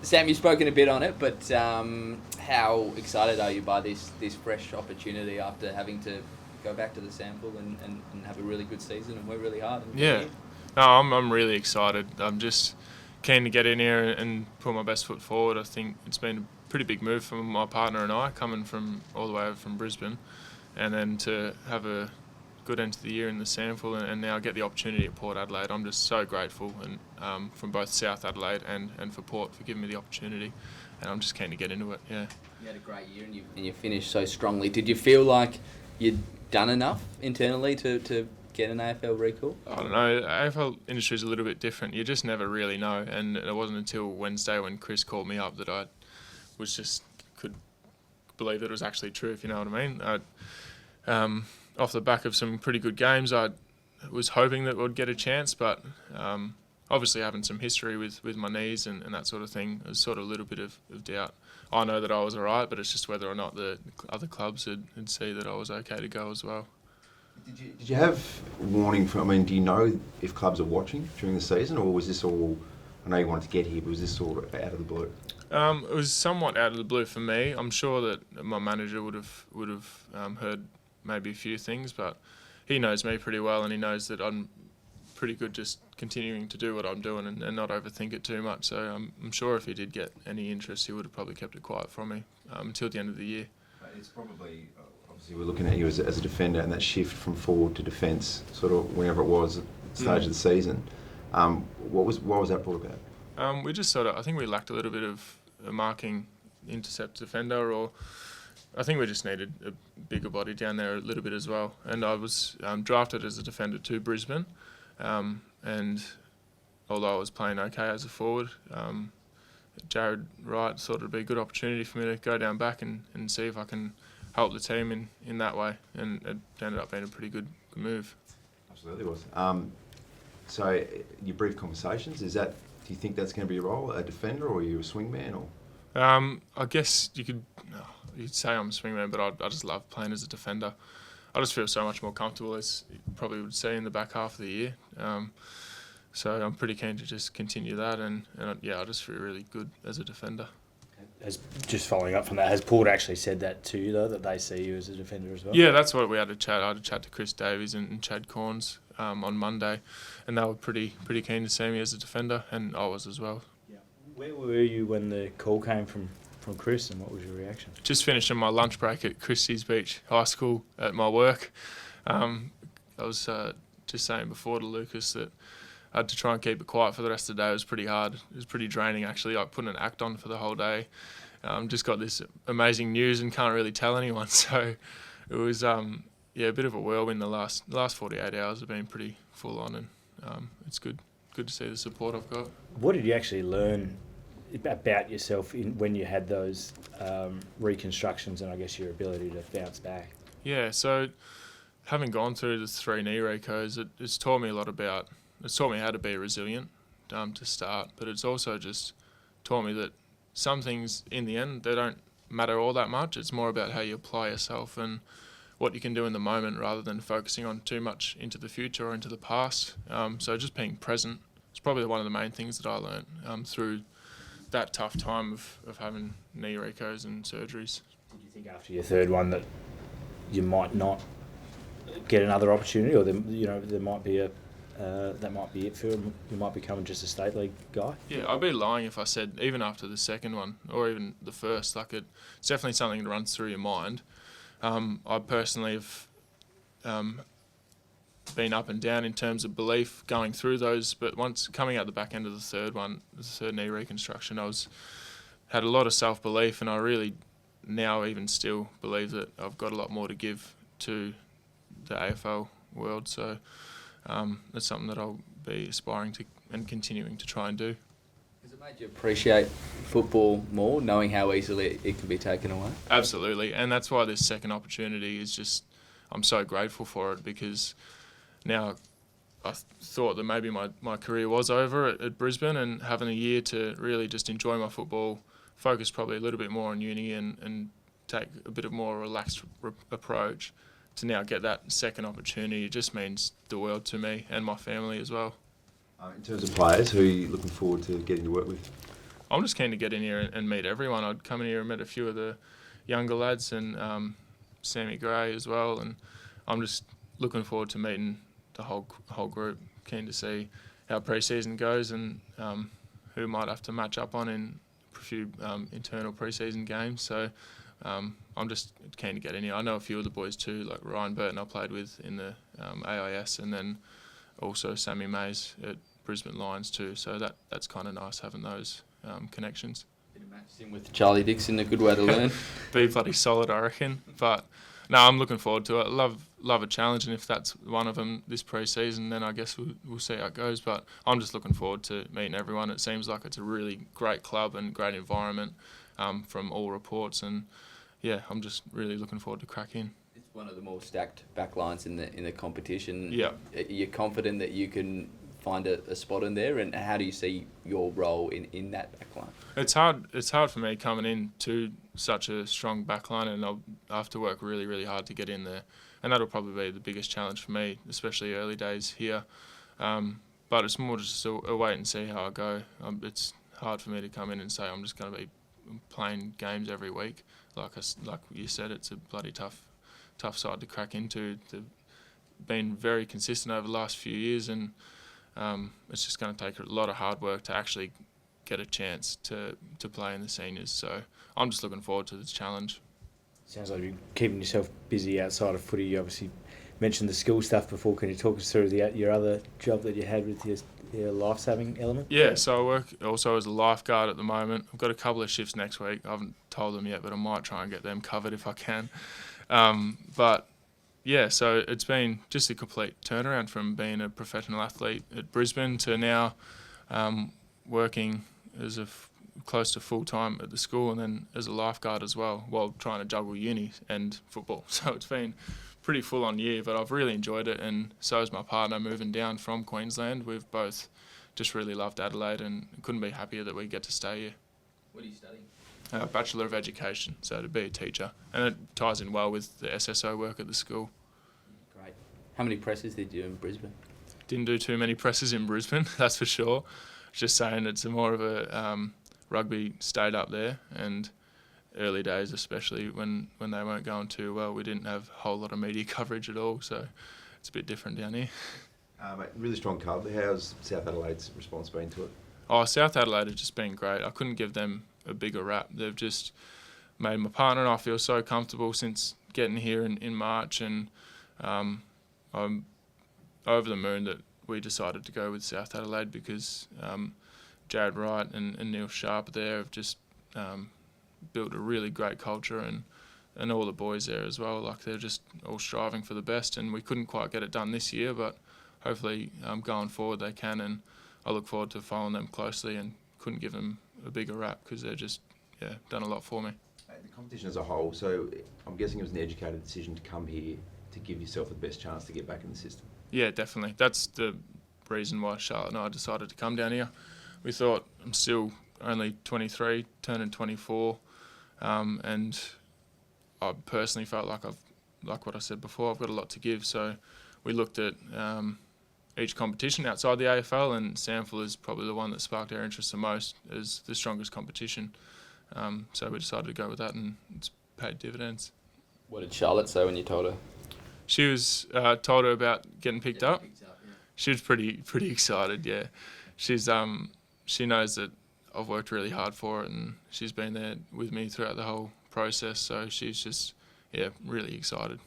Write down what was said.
Sam, you've spoken a bit on it, but how excited are you by this fresh opportunity after having to go back to the sample and have a really good season and work really hard? Yeah, no, I'm really excited. I'm just keen to get in here and put my best foot forward. I think it's been a pretty big move for my partner and I, coming from all the way over from Brisbane, and then to have a good end to the year in the sample and now get the opportunity at Port Adelaide. I'm just so grateful and from both South Adelaide and for Port for giving me the opportunity, and I'm just keen to get into it. Yeah. You had a great year and you finished so strongly. Did you feel like you'd done enough internally to get an AFL recall? I don't know. AFL industry is a little bit different. You just never really know, and it wasn't until Wednesday when Chris called me up that I could believe that it was actually true, if you know what I mean. Off the back of some pretty good games, I was hoping that we'd get a chance, but obviously having some history with my knees and that sort of thing, there's sort of a little bit of doubt. I know that I was alright, but it's just whether or not the other clubs would see that I was okay to go as well. Did you have warning from, do you know if clubs are watching during the season, or was this all, I know you wanted to get here, but was this all out of the blue? It was somewhat out of the blue for me. I'm sure that my manager would have heard maybe a few things, but he knows me pretty well, and he knows that I'm pretty good just continuing to do what I'm doing and not overthink it too much. So I'm sure if he did get any interest, he would have probably kept it quiet from me until the end of the year. It's probably, obviously we're looking at you as a defender, and that shift from forward to defence, sort of whenever it was at the stage of the season. What was that brought about? We just I think we lacked a little bit of a marking intercept defender, or I think we just needed a bigger body down there a little bit as well. And I was drafted as a defender to Brisbane, and although I was playing okay as a forward, Jared Wright thought it'd be a good opportunity for me to go down back and see if I can help the team in that way, and it ended up being a pretty good move. Absolutely was. So your brief conversations, do you think that's going to be your role, a defender, or are you a swingman? Or I guess you'd say I'm a swingman, but I just love playing as a defender. I just feel so much more comfortable, as you probably would see in the back half of the year. So I'm pretty keen to just continue that, and I just feel really good as a defender. Just following up from that, has Port actually said that to you, though, that they see you as a defender as well? Yeah, that's what we had a chat. I had a chat to Chris Davies and Chad Corns on Monday, and they were pretty keen to see me as a defender, and I was as well. Yeah. Where were you when the call came from Chris, and what was your reaction? Just finishing my lunch break at Christie's Beach High School at my work. I was just saying before to Lucas that I had to try and keep it quiet for the rest of the day. It was pretty hard. It was pretty draining, actually. I put an act on for the whole day. Just got this amazing news and can't really tell anyone. So it was a bit of a whirlwind. The last 48 hours have been pretty full on, and it's good to see the support I've got. What did you actually learn about yourself when you had those reconstructions, and I guess your ability to bounce back? Yeah, so having gone through the 3 knee recos, it's taught me a lot about. It's taught me how to be resilient to start, but it's also just taught me that some things, in the end, they don't matter all that much. It's more about how you apply yourself and what you can do in the moment, rather than focusing on too much into the future or into the past. So just being present is probably one of the main things that I learned through that tough time of having knee recos and surgeries. Did you think after your third one that you might not get another opportunity, or there might be that might be it for him? You might become just a state league guy? Yeah, I'd be lying if I said even after the second one or even the first. It's definitely something that runs through your mind. I personally have been up and down in terms of belief going through those, but once coming out the back end of the third knee reconstruction, had a lot of self-belief, and I really now even still believe that I've got a lot more to give to the AFL world. So that's something that I'll be aspiring to and continuing to try and do. Has it made you appreciate football more, knowing how easily it can be taken away? Absolutely, and that's why this second opportunity is just, I'm so grateful for it, because now I thought that maybe my career was over at Brisbane, and having a year to really just enjoy my football, focus probably a little bit more on uni and take a bit of more relaxed approach, to now get that second opportunity, it just means the world to me and my family as well. In terms of players, who are you looking forward to getting to work with? I'm just keen to get in here and meet everyone. I'd come in here and met a few of the younger lads and Sammy Gray as well, and I'm just looking forward to meeting the whole group. Keen to see how pre-season goes and who might have to match up on in a few internal pre-season games. So I'm just keen to get in here. I know a few of the boys too, like Ryan Burton I played with in the AIS, and then also Sammy Mays at Brisbane Lions too. So that's kind of nice having those connections. Bit of matching with Charlie Dixon, a good way to learn. Be bloody solid, I reckon. But no, I'm looking forward to it. Love a challenge, and if that's one of them this pre-season, then I guess we'll see how it goes. But I'm just looking forward to meeting everyone. It seems like it's a really great club and great environment from all reports, and yeah, I'm just really looking forward to crack in. It's one of the more stacked backlines in the competition. Yeah. You're confident that you can find a spot in there, and how do you see your role in that backline? It's hard for me coming in to such a strong backline, and I'll have to work really, really hard to get in there. And that'll probably be the biggest challenge for me, especially early days here. But it's more just a wait and see how I go. It's hard for me to come in and say I'm just going to be playing games every week. Like you said, it's a bloody tough side to crack into. They've been very consistent over the last few years, and it's just going to take a lot of hard work to actually get a chance to play in the seniors. So I'm just looking forward to this challenge. Sounds like you're keeping yourself busy outside of footy. You obviously mentioned the school stuff before. Can you talk us through your other job that you had with your life-saving element? Yeah, so I work also as a lifeguard at the moment. I've got a couple of shifts next week. I haven't told them yet, but I might try and get them covered if I can. But yeah, so it's been just a complete turnaround from being a professional athlete at Brisbane to now working as close to full-time at the school, and then as a lifeguard as well, while trying to juggle uni and football. So it's been pretty full-on year, but I've really enjoyed it, and so has my partner moving down from Queensland. We've both just really loved Adelaide and couldn't be happier that we get to stay here. What are you studying? Bachelor of Education, so to be a teacher. And it ties in well with the SSO work at the school. Great. How many presses did you do in Brisbane? Didn't do too many presses in Brisbane, that's for sure. Just saying it's more of a rugby stayed up there, and early days especially when they weren't going too well, we didn't have a whole lot of media coverage at all, so it's a bit different down here. Really strong club. How's South Adelaide's response been to it? Oh, South Adelaide has just been great. I couldn't give them a bigger rap. They've just made my partner and I feel so comfortable since getting here in March, and I'm over the moon that we decided to go with South Adelaide because Jared Wright and Neil Sharp there have just built a really great culture, and all the boys there as well. Like, they're just all striving for the best, and we couldn't quite get it done this year, but hopefully going forward they can, and I look forward to following them closely, and couldn't give them a bigger rap because they're just done a lot for me. The competition as a whole, so I'm guessing it was an educated decision to come here to give yourself the best chance to get back in the system. Yeah, definitely. That's the reason why Charlotte and I decided to come down here. We thought, I'm still only 23, turning 24, and I personally felt like like what I said before, I've got a lot to give. So we looked at each competition outside the AFL, and SANFL is probably the one that sparked our interest the most as the strongest competition. So we decided to go with that, and it's paid dividends. What did Charlotte say when you told her? She was told her about getting picked up. Yeah. She was pretty excited. Yeah, she's she knows that I've worked really hard for it, and she's been there with me throughout the whole process. So she's just really excited.